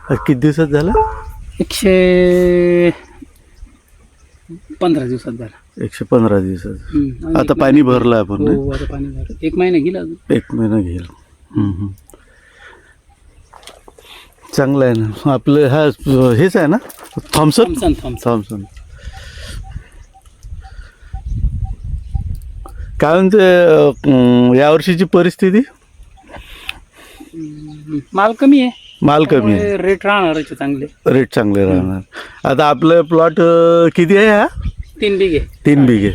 किती दिवसात झालं? 115 दिवसात झाला. 115 दिवसात. आणि आता एक पाणी भरलं आपण नाही? हो, आता पाणी भरलं. 1 महिना गेला अजून. 1 महिना घेईल. चांगलं आहे ना आपलं. हा हेच आहे ना, थॉम्सन. थॉम्सन. काय म्हणते यावर्षीची परिस्थिती? माल कमी आहे. माल कमी आहे, रेट राहणार चांगले. रेट चांगले राहणार. आता आपलं प्लॉट किती आहे हा? 3 बिघे. 3 बिघे.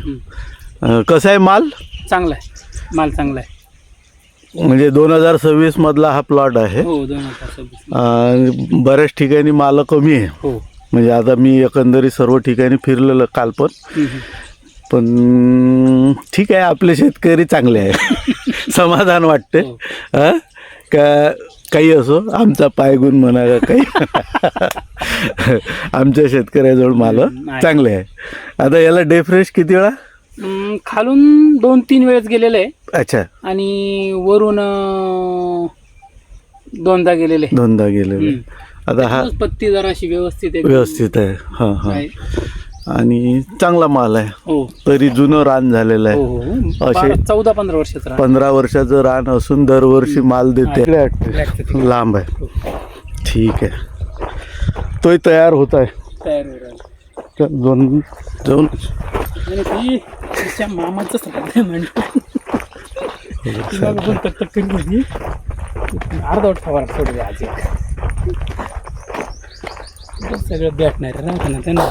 कसं आहे माल? चांगला आहे, माल चांगला आहे. म्हणजे 2026 मधला हा प्लॉट आहे. हो, 2026. बऱ्याच ठिकाणी माल कमी आहे. हो. म्हणजे आता मी एकंदरीत सर्व ठिकाणी फिरलेलं काल पण ठीक आहे, आपले शेतकरी चांगले आहे. समाधान वाटते. का काही असो, आमचा पायगुण म्हणा का काही, आमच्या शेतकऱ्याजवळ माल चांगले आहे. आता याला डे फ्रेश किती वेळा? खालून 2-3 वेळेस गेलेलं आहे. अच्छा. आणि वरून 2दा गेलेले. 2दा गेलेले. आता हा पत्ती जराशी व्यवस्थित आहे. हां हां. आणि चांगला माल आहे. हो. तरी जुनं रान झालेलं आहे. असे 14-15 वर्षाचं. 15 वर्षाचं रान असून दरवर्षी माल देते. लांब आहे. ठीक आहे, तोही तयार होत आहे. जाऊन मामाच अर्धवट फवारा सोडले आज. सगळं भेटणार ना त्यांना.